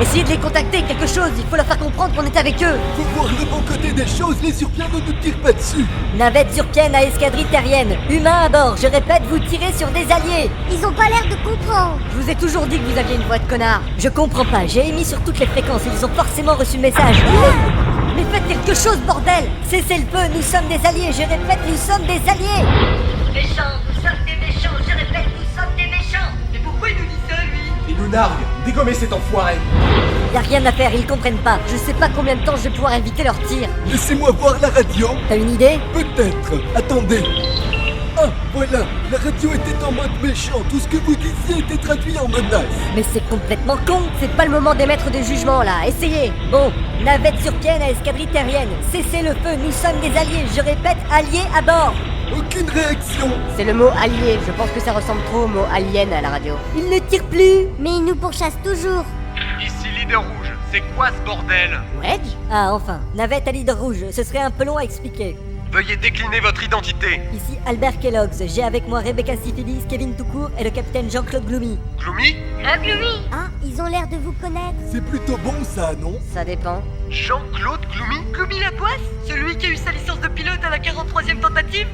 Essayez de les contacter, quelque chose, il faut leur faire comprendre qu'on est avec eux. Faut voir le bon côté des choses, les Urpiens ne nous tirent pas dessus. Navette Urpienne à escadrille terrienne. Humains à bord, je répète, vous tirez sur des alliés. Ils ont pas l'air de comprendre. Je vous ai toujours dit que vous aviez une voix de connard. Je comprends pas, j'ai émis sur toutes les fréquences, ils ont forcément reçu le message. Mais faites quelque chose, bordel. Cessez le feu, nous sommes des alliés, je répète, nous sommes des alliés. Méchants, nous sommes des méchants, je répète, nous sommes des méchants. Mais pourquoi il nous dit ça, lui? Il nous nargue. Dégommez cet enfoiré. Y a rien à faire, ils comprennent pas. Je sais pas combien de temps je vais pouvoir éviter leur tir. Laissez-moi voir la radio. T'as une idée? Peut-être. Attendez. Ah, voilà. La radio était en mode méchant. Tout ce que vous disiez était traduit en menace. Mais c'est complètement con. C'est pas le moment d'émettre de jugement là. Essayez. Bon, navette Urpienne à escadrille terrienne. Cessez le feu, nous sommes des alliés. Je répète, alliés à bord. Aucune réaction. C'est le mot allié. Je pense que ça ressemble trop au mot alien à la radio. Ils ne tirent plus. Mais ils nous pourchassent toujours. Ici Leader Rouge, c'est quoi ce bordel? Wedge? Ah, enfin. Navette à leader rouge. Ce serait un peu long à expliquer. Veuillez décliner votre identité. Ici Albert Kellogg's. J'ai avec moi Rebecca Syphilis, Kevin Toucourt et le capitaine Jean-Claude Gloomy. Gloomy? Gloomy. Ah, ils ont l'air de vous connaître. C'est plutôt bon ça, non? Ça dépend. Jean-Claude Gloomy? Gloomy la poisse? Celui qui a eu sa licence de pilote à la 43e tentative?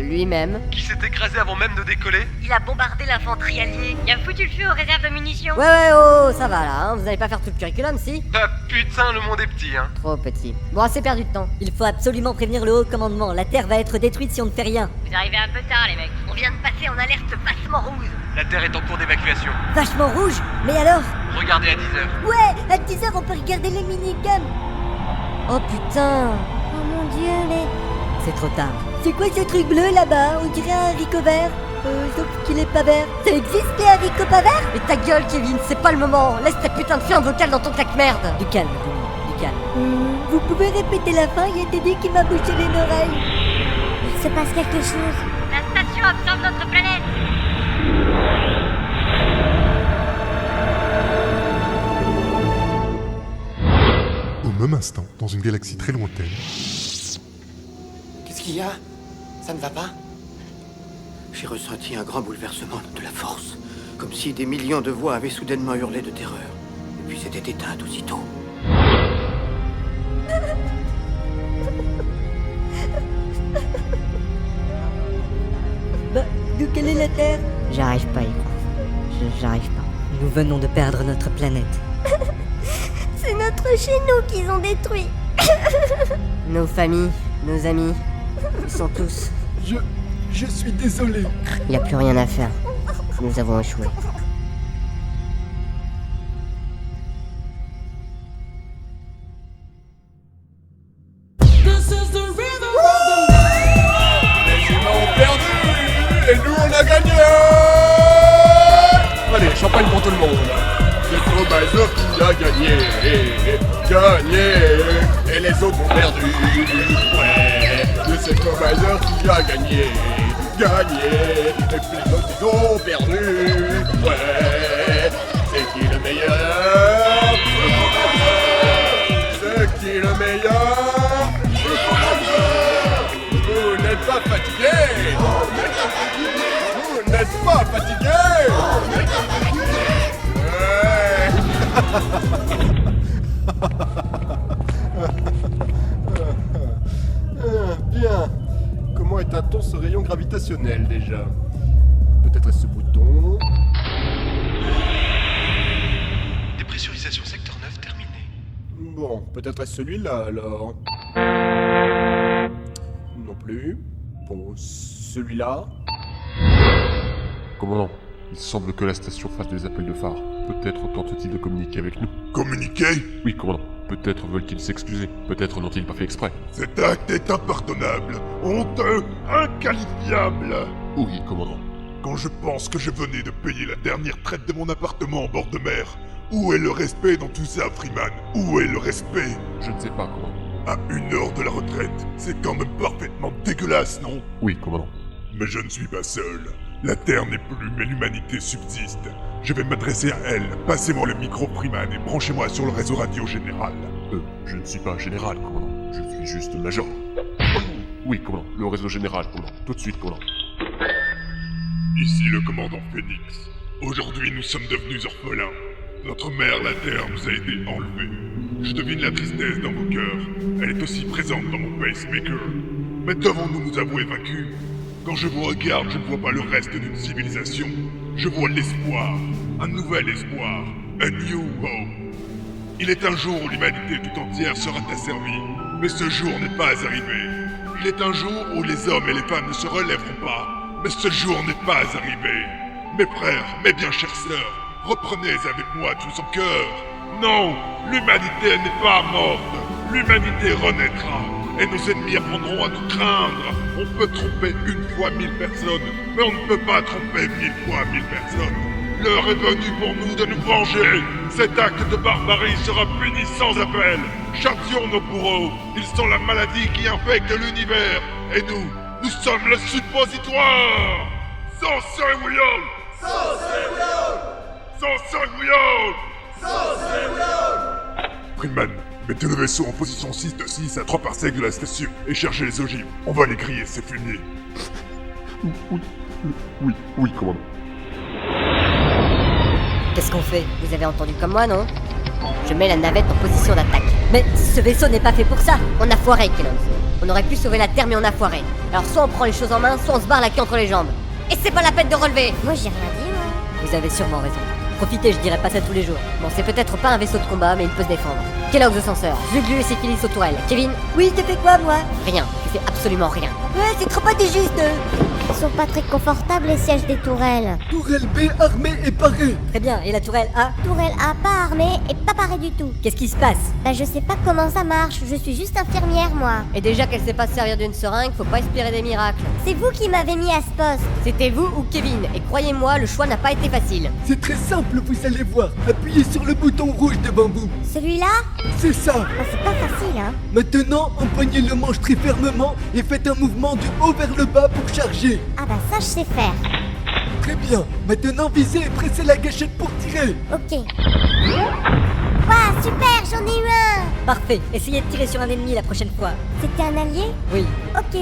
Lui-même. Qui s'est écrasé avant même de décoller? Il a bombardé l'infanterie alliée. Il a foutu le feu aux réserves de munitions. Ouais, oh, ça va là, hein. Vous allez pas faire tout le curriculum, si? Bah putain, le monde est petit, hein. Trop petit. Bon, assez perdu de temps. Il faut absolument prévenir le haut commandement. La Terre va être détruite si on ne fait rien. Vous arrivez un peu tard, les mecs. On vient de passer en alerte vachement rouge. La Terre est en cours d'évacuation. Vachement rouge? Mais alors? Regardez à 10h. Ouais, à 10h on peut regarder les minicums. Oh putain! Oh mon dieu, mais... C'est trop tard. C'est quoi ce truc bleu là-bas? On dirait un haricot vert. Sauf qu'il est pas vert. Ça existe les haricots pas verts? Mais ta gueule, Kevin, c'est pas le moment. Laisse ta putain de fiente vocale dans ton claque-merde. Du calme, Gloomy, du calme. Vous pouvez répéter la fin, il y a Teddy qui m'a bouché les oreilles. Il se passe quelque chose. La station absorbe notre planète. Au même instant, dans une galaxie très lointaine... Qu'est-ce qu'il y a? Ça ne va pas? J'ai ressenti un grand bouleversement de la force, comme si des millions de voix avaient soudainement hurlé de terreur, et puis s'étaient éteintes aussitôt. Bah, d'où quelle est la Terre? J'arrive pas à y croire. J'arrive pas. Nous venons de perdre notre planète. C'est notre chez nous qu'ils ont détruit. Nos familles, nos amis, ils sont tous... Je suis désolé. Y a plus rien à faire. Nous avons échoué. Les humains ont perdu et nous on a gagné. Allez, champagne pour tout le monde. C'est Cobazor qui a gagné, et les autres ont perdu. Ouais, c'est Cobazor qui a gagné, et puis les autres ils ont perdu. Ouais, c'est qui le meilleur? C'est qui le meilleur? Vous n'êtes pas fatigué? Vous n'êtes pas fatigué? Bien. Comment éteint-on ce rayon gravitationnel déjà? Peut-être est-ce ce bouton? Dépressurisation secteur 9 terminée. Bon, peut-être est-ce celui-là alors? Non plus. Bon, celui-là? Commandant, il semble que la station fasse des appels de phare. Peut-être tentent-ils de communiquer avec nous. Communiquer? Oui, commandant. Peut-être veulent-ils s'excuser. Peut-être n'ont-ils pas fait exprès. Cet acte est impardonnable, honteux, inqualifiable. Oui, commandant. Quand je pense que je venais de payer la dernière traite de mon appartement en bord de mer, où est le respect dans tout ça, Freeman? Où est le respect? Je ne sais pas, commandant. À 1 heure de la retraite, c'est quand même parfaitement dégueulasse, non? Oui, commandant. Mais je ne suis pas seul. La Terre n'est plus, mais l'humanité subsiste. Je vais m'adresser à elle. Passez-moi le micro, Freeman, et branchez-moi sur le réseau radio général. Je ne suis pas général, commandant. Je suis juste major. Oui, commandant. Le réseau général, commandant. Tout de suite, commandant. Ici le commandant Phoenix. Aujourd'hui, nous sommes devenus orphelins. Notre mère, la Terre, nous a été enlevée. Je devine la tristesse dans vos cœurs. Elle est aussi présente dans mon pacemaker. Mais devons-nous nous avouer vaincus? Quand je vous regarde, je ne vois pas le reste d'une civilisation. Je vois l'espoir. Un nouvel espoir. A new hope. Il est un jour où l'humanité tout entière sera asservie. Mais ce jour n'est pas arrivé. Il est un jour où les hommes et les femmes ne se relèveront pas. Mais ce jour n'est pas arrivé. Mes frères, mes bien chères sœurs, reprenez avec moi tous en cœur. Non, l'humanité n'est pas morte. L'humanité renaîtra. Et nos ennemis apprendront à nous craindre. On peut tromper une fois 1000 personnes, mais on ne peut pas tromper 1000 fois 1000 personnes. L'heure est venue pour nous de nous venger. Cet acte de barbarie sera puni sans appel. Chassions nos bourreaux. Ils sont la maladie qui infecte l'univers. Et nous sommes le suppositoire. Sensei-Will! Freeman, mettez le vaisseau en position 6 de 6 à 3 parsecs de la station et cherchez les ogives. On va les griller, ces fumiers. Oui, commandant. Qu'est-ce qu'on fait? Vous avez entendu comme moi, non? Je mets la navette en position d'attaque. Mais ce vaisseau n'est pas fait pour ça. On a foiré, Kellogg's. On aurait pu sauver la Terre, mais on a foiré. Alors soit on prend les choses en main, soit on se barre la queue entre les jambes. Et c'est pas la peine de relever. Moi j'ai rien dit, moi. Vous avez sûrement raison. Profitez, je dirais pas ça tous les jours. Bon, c'est peut-être pas un vaisseau de combat, mais il peut se défendre. Kellogg's au censeur, Zuglu et Syphilis aux tourelles. Kevin? Oui, je te fais quoi, moi? Rien. Tu fais absolument rien. Ouais, c'est trop indigeste. Ils sont pas très confortables, les sièges des tourelles. Tourelle B armée et parée. Très bien. Et la tourelle A? Tourelle A, pas armée et pas parée du tout. Qu'est-ce qui se passe? Bah, je sais pas comment ça marche. Je suis juste infirmière, moi. Et déjà qu'elle sait pas se servir d'une seringue, faut pas espérer des miracles. C'est vous qui m'avez mis à ce poste. C'était vous ou Kevin, et croyez-moi, le choix n'a pas été facile. C'est très simple, vous allez voir. Appuyez sur le bouton rouge devant vous. Celui-là? C'est ça. Oh, c'est pas facile, hein. Maintenant, empoignez le manche très fermement et faites un mouvement du haut vers le bas pour charger. Ah bah ça, je sais faire. Très bien. Maintenant, visez et pressez la gâchette pour tirer. Ok. Waouh, super, j'en ai eu un. Parfait. Essayez de tirer sur un ennemi la prochaine fois. C'était un allié? Oui. Ok.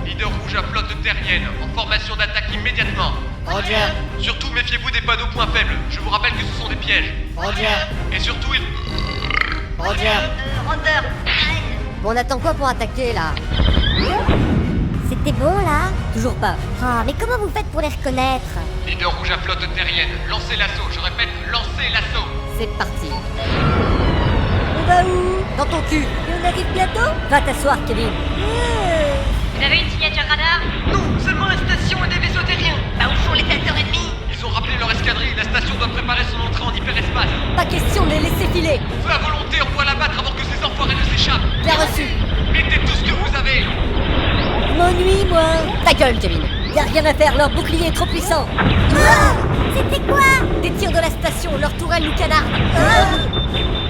Leader rouge à flotte terrienne, en formation d'attaque immédiatement. Roger. Surtout méfiez-vous des panneaux points faibles. Je vous rappelle que ce sont des pièges. Roger. Et surtout, Roger. Roger. Bon, on attend quoi pour attaquer, là? C'était bon, là? Toujours pas. Ah, mais comment vous faites pour les reconnaître? Leader rouge à flotte terrienne, lancez l'assaut. Je répète, lancez l'assaut. C'est parti. On va où? Dans ton cul. Et on arrive bientôt? Va t'asseoir, Kevin. Vous avez une signature radar? Non, seulement la station et des vaisseaux terriens. Bah où sont les testeurs ennemis? Ils ont rappelé leur escadrille. La station doit préparer son entrée en hyperespace. Pas question de les laisser filer. Feu à volonté, on doit l'abattre avant que ces enfoirés ne s'échappent. Bien reçu. Mettez tout ce que vous avez. Je m'ennuie, moi. Ta gueule, Kevin. Y a rien à faire, leur bouclier est trop puissant. Ah, c'était quoi? Des tirs de la station, leur tourelle nous canarde.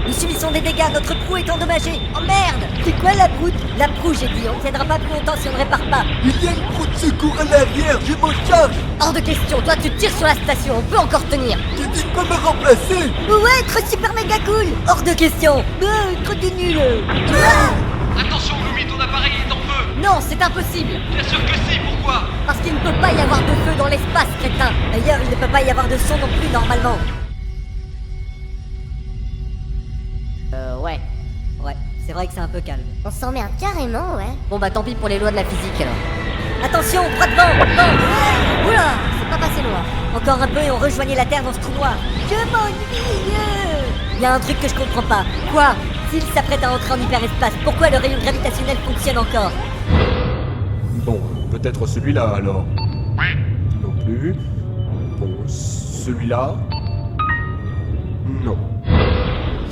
Nous subissons des dégâts, notre proue est endommagée. Oh merde! C'est quoi la proute? La proue, j'ai dit, on tiendra pas plus longtemps si on ne répare pas. Il y a une roue de secours à l'arrière, je m'en charge. Hors de question, toi tu tires sur la station, on peut encore tenir. Tu dis pas me remplacer. Ouais, trop super méga cool. Hors de question. Trop du nul. Attention, Gloomy, ton appareil est en feu. Non, c'est impossible. Bien sûr que si, pourquoi? Parce qu'il ne peut pas y avoir de feu dans l'espace, crétin. D'ailleurs, il ne peut pas y avoir de son non plus, normalement. Ouais, c'est vrai que c'est un peu calme. On s'emmerde carrément, ouais. Bon bah tant pis pour les lois de la physique alors. Attention, droit devant, non. Oula, c'est pas passé loin. Encore un peu et on rejoignait la Terre dans ce trou noir. Je m'ennuie. Y a un truc que je comprends pas. Quoi? S'il s'apprête à entrer en hyperespace, pourquoi le rayon gravitationnel fonctionne encore? Bon, peut-être celui-là alors. Non plus. Bon, celui-là. Non.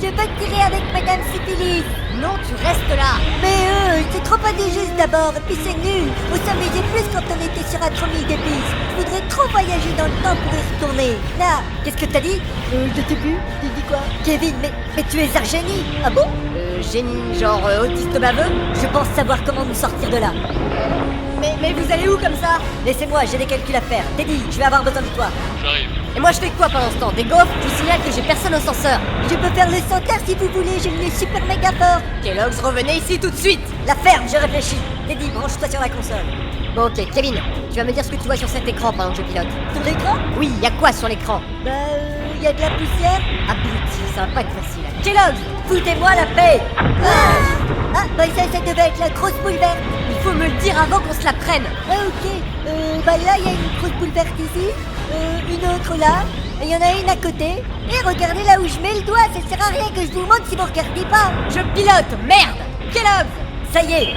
Je veux tirer avec Madame Syphilis. Non, tu restes là. Mais c'est trop indigeste d'abord, et puis c'est nul. On s'amusait plus quand on était sur Atromie d'épices. Je voudrais trop voyager dans le temps pour y retourner. Là. Qu'est-ce que t'as dit? Je sais plus. Tu dis quoi? Kevin, mais tu es un génie. Ah bon? Génie, genre autiste baveux? Je pense savoir comment nous sortir de là. Mais vous allez où comme ça? Laissez-moi, j'ai des calculs à faire. Teddy, je vais avoir besoin de toi. J'arrive. Et moi je fais quoi pendant ce temps? Des gaufres? Je vous signale que j'ai personne au censeur. Je peux faire le centaire si vous voulez, j'ai le nez super méga fort. Kellogg's, revenez ici tout de suite. La ferme, je réfléchis. Teddy, branche-toi sur la console. Bon ok, Kevin, tu vas me dire ce que tu vois sur cet écran pendant que je pilote. Sur l'écran? Oui, y a quoi sur l'écran? Bah, Il y a de la poussière. Abruti, ça va pas être facile. Kellogg's, foutez-moi la paix. Ah, bah ça devait être la grosse boule verte. Il faut me le dire avant qu'on se la prenne. Ah, ok. Bah là, il y a une grosse boule verte ici, une autre là, et il y en a une à côté. Et regardez là où je mets le doigt, ça sert à rien que je vous montre si vous regardez pas. Je pilote, merde. Kellogg's, ça y est.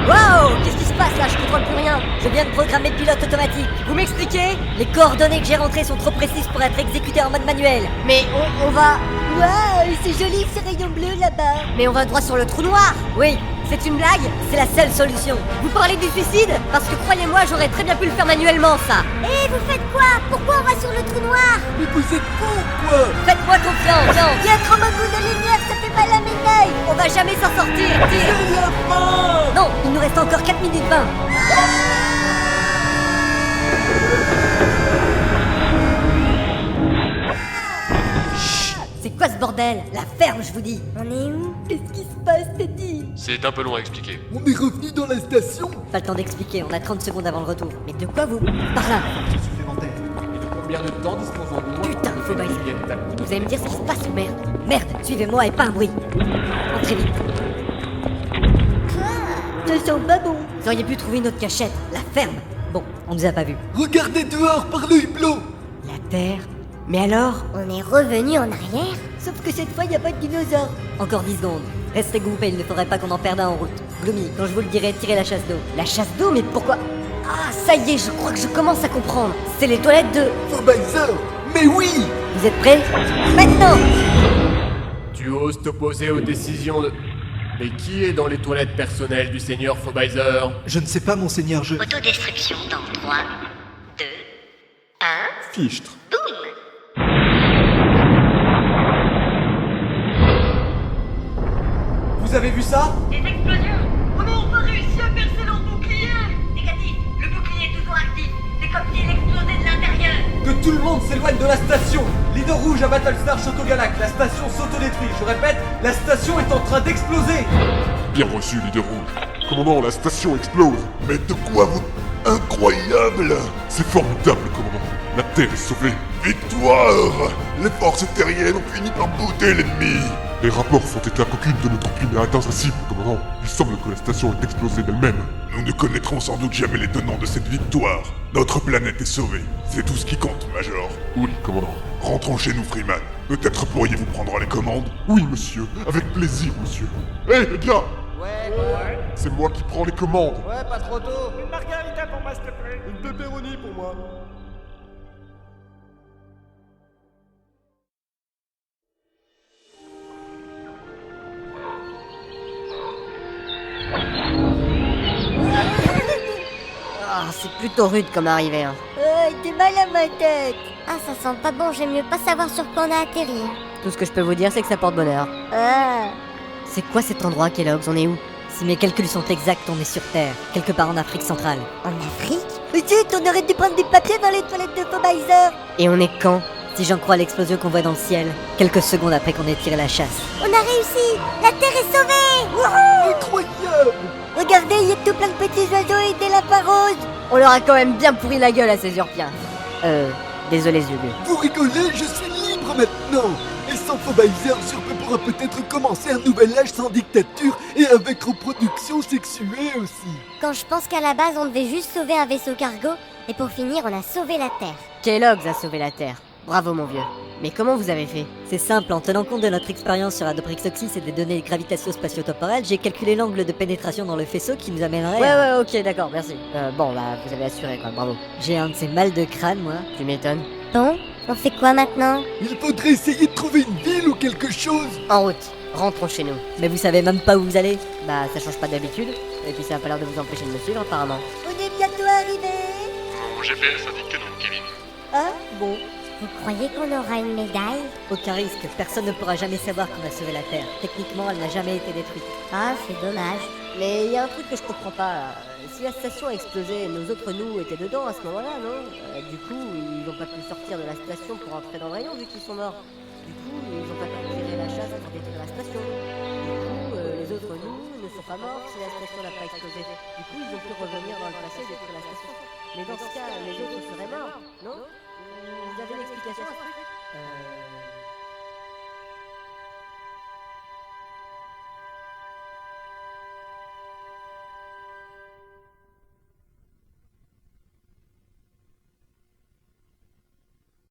Waouh, qu'est-ce qui se passe là? Je contrôle plus rien. Je viens de programmer le pilote automatique. Vous m'expliquez? Les coordonnées que j'ai rentrées sont trop précises pour être exécutées en mode manuel. Mais on va... Waouh, c'est joli ces rayons bleus là-bas. Mais on va droit sur le trou noir. Oui, C'est une blague? c'est la seule solution. Vous parlez du suicide? Parce que croyez-moi, j'aurais très bien pu le faire manuellement, ça. Et vous faites quoi? Pourquoi on va sur le trou noir? Mais vous êtes fous, quoi! Faites-moi confiance. Il y a trop beaucoup de lumière, ça fait mal à mes oreilles. On va jamais s'en sortir. Tire. C'est la fin! Non, il nous reste encore 4 minutes 20. C'est quoi ce bordel? La ferme, je vous dis. On est où? Qu'est-ce qui se passe, Teddy? C'est un peu long à expliquer. On est revenu dans la station? Pas le temps d'expliquer, on a 30 secondes avant le retour. Mais de quoi vous? Par là. Supplémentaire. Et de combien de temps disposons-nous? Putain, faut bailler. Vous allez me dire ce qui se passe ou merde? Merde, suivez-moi et pas un bruit. Entrez vite. Ça sent pas bon. Vous auriez pu trouver une autre cachette, la ferme. Bon, on nous a pas vus. Regardez dehors par l'œil blanc! La terre. Mais alors? On est revenu en arrière? Sauf que cette fois, y a pas de dinosaures. Encore 10 secondes. Restez groupés, il ne faudrait pas qu'on en perde un en route. Gloomy, quand je vous le dirai, tirez la chasse d'eau. La chasse d'eau? Mais pourquoi? Ah, ça y est, je crois que je commence à comprendre. C'est les toilettes de... Fobizer! Mais oui! Vous êtes prêts? Maintenant! Tu oses t'opposer aux décisions de... Mais qui est dans les toilettes personnelles du seigneur Fobizer? Je ne sais pas, monseigneur, je... Autodestruction dans 3, 2, 1. Fichtre. Vous avez vu ça? Des explosions. On n'a enfin réussi à percer leur bouclier. Négatif. Le bouclier est toujours actif. C'est comme s'il explosait de l'intérieur. Que tout le monde s'éloigne de la station! Leader rouge à Battlestar Chocogalac, la station s'autodétruit. Je répète, la station est en train d'exploser! Bien reçu, leader rouge. Commandant, la station explose. Mais de quoi vous... Incroyable! C'est formidable, commandant. La Terre est sauvée. Victoire! Les forces terriennes ont fini par bouter l'ennemi! Les rapports font état qu'aucune de nos troupes n'a atteint sa cible, commandant. Il semble que la station ait explosé d'elle-même. Nous ne connaîtrons sans doute jamais les tenants de cette victoire. Notre planète est sauvée. C'est tout ce qui compte, Major. Oui, commandant. Rentrons chez nous, Freeman. Peut-être pourriez-vous prendre les commandes? Oui, monsieur. Avec plaisir, monsieur. Eh, les gars! Ouais. C'est moi qui prends les commandes. Ouais, pas trop tôt. Une margarita pour moi, s'il te plaît. Une pepperoni pour moi. Ah, c'est plutôt rude comme arrivée, hein. T'es mal à ma tête. Ah, ça sent pas bon, j'aime mieux pas savoir sur quoi on a atterri. Tout ce que je peux vous dire, c'est que ça porte bonheur. C'est quoi cet endroit, Kellogg's? On est où? Si mes calculs sont exacts, on est sur Terre, quelque part en Afrique centrale. En Afrique? Mais zut, on aurait dû prendre des papiers dans les toilettes de Fobizer. Et on est quand? Si j'en crois l'explosion qu'on voit dans le ciel, quelques secondes après qu'on ait tiré la chasse. On a réussi! La Terre est sauvée! Incroyable! Regardez, il y a tout plein de petits oiseaux et des lapins roses. On leur a quand même bien pourri la gueule à ces Urpiens. Désolé Zulu. Vous rigolez, je suis libre maintenant! Et sans Fobizer, Surpe pourra peut-être commencer un nouvel âge sans dictature et avec reproduction sexuée aussi. Quand je pense qu'à la base on devait juste sauver un vaisseau cargo, et pour finir on a sauvé la Terre. Kellogg's a sauvé la Terre. Bravo mon vieux. Mais comment vous avez fait? C'est simple, en tenant compte de notre expérience sur Adoprixoxys et des données gravitatio-spatio-temporelles, j'ai calculé l'angle de pénétration dans le faisceau qui nous amènerait Ouais, ok, d'accord, merci. Bon, bah, vous avez assuré, quoi, bravo. J'ai un de ces mal de crâne, moi. Tu m'étonnes. Bon, on fait quoi maintenant? Il faudrait essayer de trouver une ville ou quelque chose. En route, rentrons chez nous. Mais vous savez même pas où vous allez? Bah, ça change pas d'habitude. Et puis ça a pas l'air de vous empêcher de me suivre, apparemment. On est bientôt arrivé. Mon GPS indique que non, Kevin. Ah, bon. Vous croyez qu'on aura une médaille? Aucun risque, personne ne pourra jamais savoir qu'on a sauvé la Terre. Techniquement, elle n'a jamais été détruite. Ah, c'est dommage. Mais il y a un truc que je comprends pas. Si la station a explosé, nos autres nous étaient dedans à ce moment-là, non? Du coup, ils n'ont pas pu sortir de la station pour entrer dans le rayon vu qu'ils sont morts. Du coup, ils n'ont pas pu tirer la chasse pour détruire la station. Du coup, les autres nous ne sont pas morts si la station n'a pas explosé. Du coup, ils ont pu revenir dans le passé et détruire la station. Mais dans ce cas, les autres seraient morts, non? Vous avez une explication à ce truc?